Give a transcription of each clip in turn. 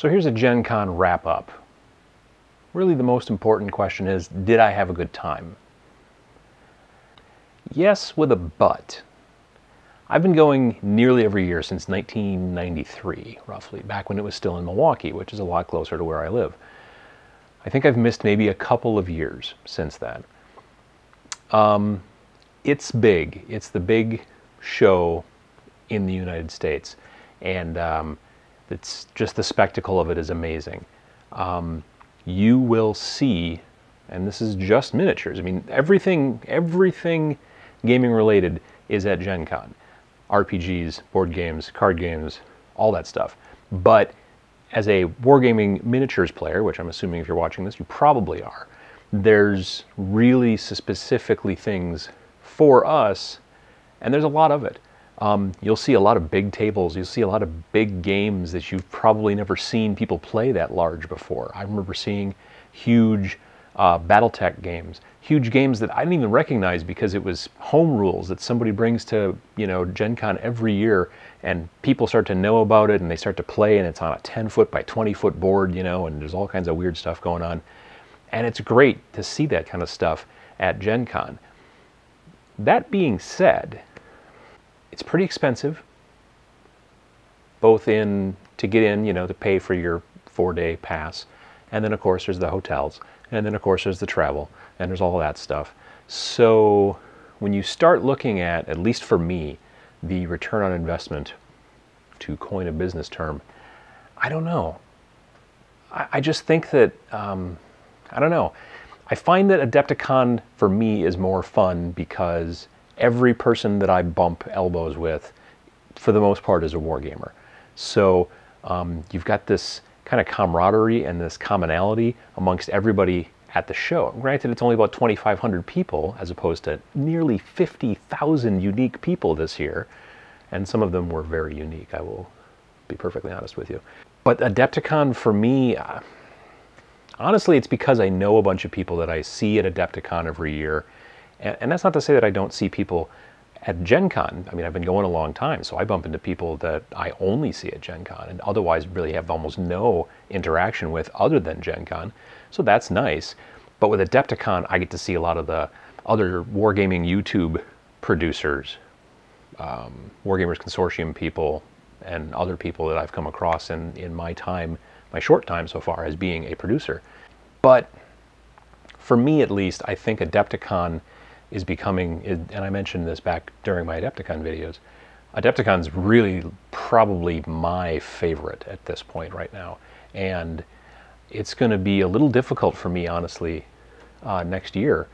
So here's a Gen Con wrap-up. Really the most important question is, did I have a good time? Yes, with a but. I've been going nearly every year since 1993, roughly, back when it was still in Milwaukee, which is a lot closer to where I live. I think I've missed maybe a couple of years since that. It's big. It's the big show in the United States, and it's just the spectacle of it is amazing. You will see, and this is just miniatures. I mean, everything gaming related is at Gen Con. RPGs, board games, card games, all that stuff. But as a wargaming miniatures player, which I'm assuming if you're watching this, you probably are, there's really specifically things for us, and there's a lot of it. You'll see a lot of big tables, you'll see a lot of big games that you've probably never seen people play that large before. I remember seeing huge Battletech games, huge games that I didn't even recognize because it was home rules that somebody brings to, you know, Gen Con every year, and people start to know about it and they start to play, and it's on a 10-foot by 20-foot board, you know, and there's all kinds of weird stuff going on. And it's great to see that kind of stuff at Gen Con. That being said, it's pretty expensive, both to get in, you know, to pay for your 4-day pass, and then of course there's the hotels, and then of course there's the travel, and there's all that stuff. So when you start looking at least for me, the return on investment, to coin a business term, I don't know. I just think that, I don't know. I find that Adepticon for me is more fun because every person that I bump elbows with, for the most part, is a wargamer. So you've got this kind of camaraderie and this commonality amongst everybody at the show. Granted, it's only about 2,500 people as opposed to nearly 50,000 unique people this year, and some of them were very unique, I will be perfectly honest with you. But Adepticon for me, honestly, it's because I know a bunch of people that I see at Adepticon every year. And that's not to say that I don't see people at Gen Con. I mean, I've been going a long time, so I bump into people that I only see at Gen Con and otherwise really have almost no interaction with other than Gen Con. So that's nice. But with Adepticon, I get to see a lot of the other wargaming YouTube producers, Wargamers Consortium people, and other people that I've come across in my time, my short time so far as being a producer. But for me at least, I think Adepticon is becoming, and I mentioned this back during my Adepticon videos, Adepticon's really probably my favorite at this point right now. And it's going to be a little difficult for me, honestly, next year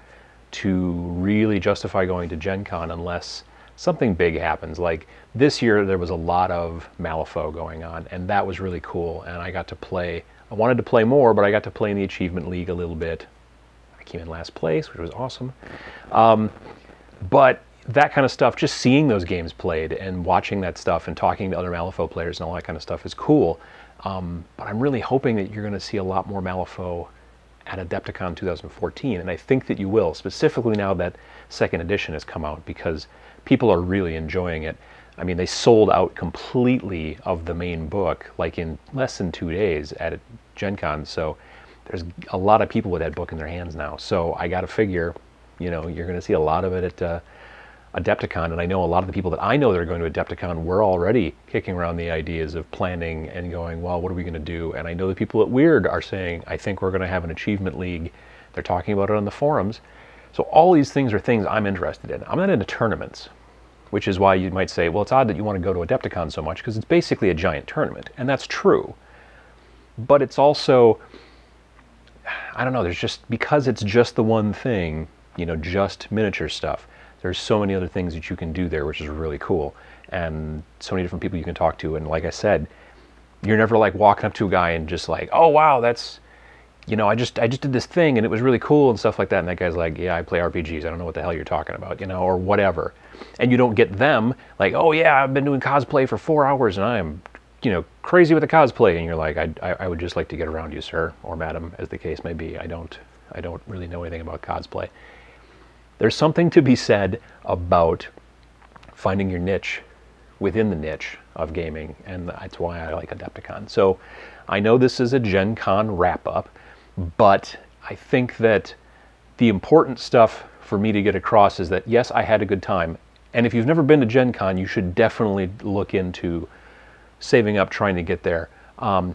to really justify going to Gen Con unless something big happens. Like this year there was a lot of Malifaux going on, and that was really cool, and I got to play. I wanted to play more, but I got to play in the Achievement League a little bit. I came in last place, which was awesome. But that kind of stuff, just seeing those games played and watching that stuff and talking to other Malifaux players and all that kind of stuff is cool. But I'm really hoping that you're going to see a lot more Malifaux at Adepticon 2014, and I think that you will, specifically now that second edition has come out, because people are really enjoying it. I mean, they sold out completely of the main book, like in less than 2 days at Gen Con, so there's a lot of people with that book in their hands now. So I got to figure, you know, you're going to see a lot of it at Adepticon, and I know a lot of the people that I know that are going to Adepticon were already kicking around the ideas of planning and going, well, what are we going to do? And I know the people at Weird are saying, I think we're going to have an Achievement League. They're talking about it on the forums. So all these things are things I'm interested in. I'm not into tournaments, which is why you might say, well, it's odd that you want to go to Adepticon so much, because it's basically a giant tournament, and that's true. But it's also, I don't know, there's just, because it's just the one thing, you know, just miniature stuff, there's so many other things that you can do there, which is really cool, and so many different people you can talk to. And like I said, you're never like walking up to a guy and just like, oh wow, that's, you know, I just did this thing and it was really cool and stuff like that, and that guy's like, yeah, I play RPGs, I don't know what the hell you're talking about, you know, or whatever. And you don't get them like, oh yeah, I've been doing cosplay for 4 hours and I am, you know, crazy with the cosplay, and you're like, I would just like to get around you, sir, or madam, as the case may be. I don't really know anything about cosplay. There's something to be said about finding your niche within the niche of gaming, and that's why I like Adepticon. So I know this is a Gen Con wrap-up, but I think that the important stuff for me to get across is that, yes, I had a good time. And if you've never been to Gen Con, you should definitely look into saving up trying to get there.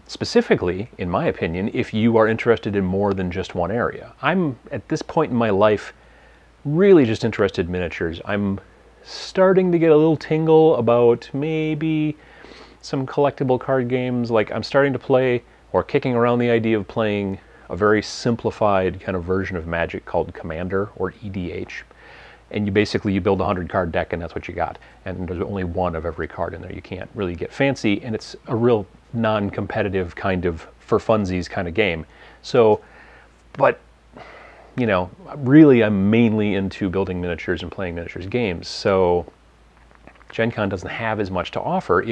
Specifically, in my opinion, if you are interested in more than just one area. I'm, at this point in my life, really just interested in miniatures. I'm starting to get a little tingle about maybe some collectible card games. Like, I'm starting to play, or kicking around the idea of playing a very simplified kind of version of Magic called Commander, or EDH. And you build a 100-card deck, and that's what you got. And there's only one of every card in there. You can't really get fancy, and it's a real non-competitive kind of for funsies kind of game. So, but, you know, really I'm mainly into building miniatures and playing miniatures games. So Gen Con doesn't have as much to offer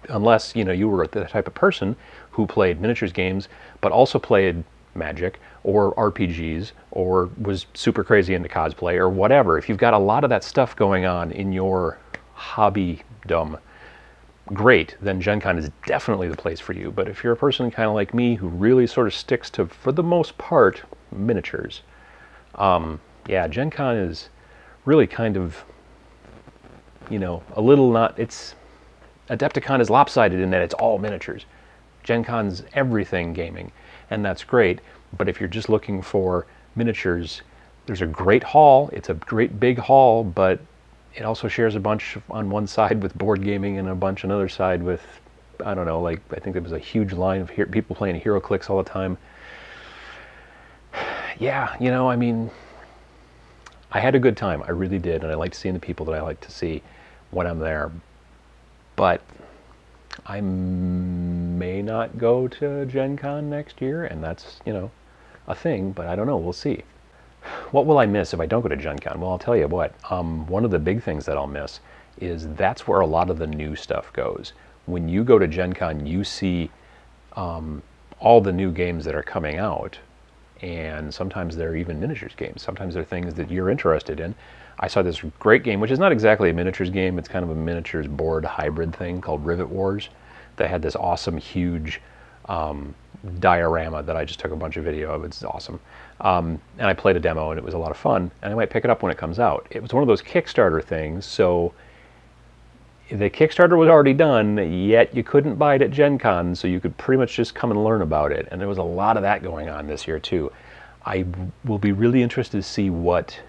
unless, you know, you were the type of person who played miniatures games, but also played Magic or RPGs, or was super crazy into cosplay or whatever. If you've got a lot of that stuff going on in your hobbydom, great, then Gen Con is definitely the place for you. But if you're a person kind of like me who really sort of sticks to, for the most part, miniatures, yeah, Gen Con is really kind of, you know, a little not, Adepticon is lopsided in that it's all miniatures. Gen Con's everything gaming, and that's great. But if you're just looking for miniatures, there's a great hall. It's a great big hall, but it also shares a bunch on one side with board gaming and a bunch on the other side with, I don't know, like, I think there was a huge line of people playing HeroClix all the time. Yeah, you know, I mean, I had a good time. I really did, and I liked seeing the people that I like to see when I'm there. But I may not go to Gen Con next year, and that's, you know, a thing, but I don't know, we'll see. What will I miss if I don't go to Gen Con? Well, I'll tell you what, one of the big things that I'll miss is that's where a lot of the new stuff goes. When you go to Gen Con, you see all the new games that are coming out, and sometimes they're even miniatures games. Sometimes they're things that you're interested in. I saw this great game, which is not exactly a miniatures game, it's kind of a miniatures board hybrid thing called Rivet Wars. They had this awesome, huge diorama that I just took a bunch of video of. It's awesome. And I played a demo, and it was a lot of fun, and I might pick it up when it comes out. It was one of those Kickstarter things, so the Kickstarter was already done, yet you couldn't buy it at Gen Con, so you could pretty much just come and learn about it. And there was a lot of that going on this year, too. I will be really interested to see what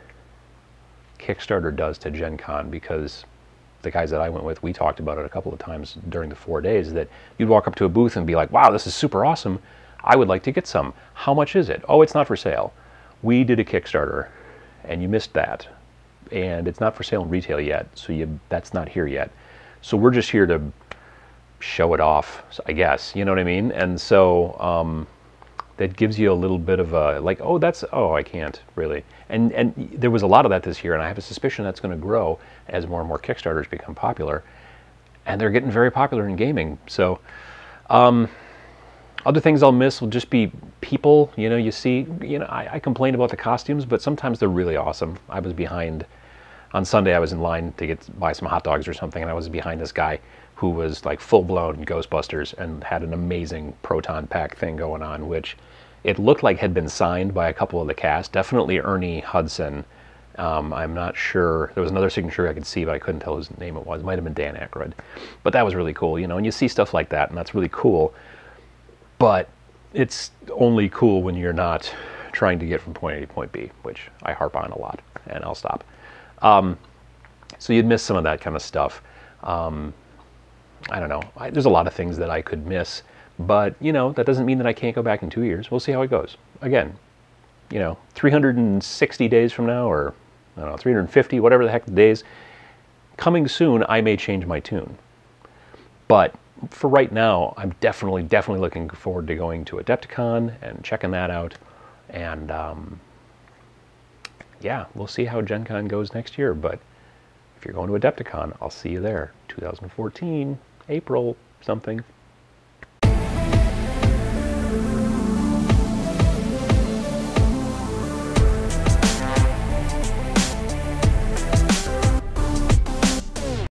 Kickstarter does to Gen Con, because the guys that I went with, we talked about it a couple of times during the 4 days, that you'd walk up to a booth and be like, wow, this is super awesome. I would like to get some. How much is it? Oh, it's not for sale. We did a Kickstarter, and you missed that. And it's not for sale in retail yet, so that's not here yet. So we're just here to show it off, I guess. You know what I mean? And so that gives you a little bit of a, like, oh, I can't really. And there was a lot of that this year, and I have a suspicion that's going to grow as more and more Kickstarters become popular. And they're getting very popular in gaming. So other things I'll miss will just be people. You know, I complain about the costumes, but sometimes they're really awesome. I was behind, on Sunday I was in line to buy some hot dogs or something, and I was behind this guy who was like full-blown Ghostbusters and had an amazing proton pack thing going on, which it looked like had been signed by a couple of the cast. Definitely Ernie Hudson. I'm not sure. There was another signature I could see, but I couldn't tell whose name it was. It might have been Dan Aykroyd. But that was really cool, you know, and you see stuff like that, and that's really cool. But it's only cool when you're not trying to get from point A to point B, which I harp on a lot, and I'll stop. So you'd miss some of that kind of stuff. I don't know. There's a lot of things that I could miss, but, you know, that doesn't mean that I can't go back in 2 years. We'll see how it goes. Again, you know, 360 days from now, or, I don't know, 350, whatever the heck the days, coming soon, I may change my tune. But for right now, I'm definitely looking forward to going to Adepticon and checking that out. And, yeah, we'll see how Gen Con goes next year. But if you're going to Adepticon, I'll see you there. 2014, April, something.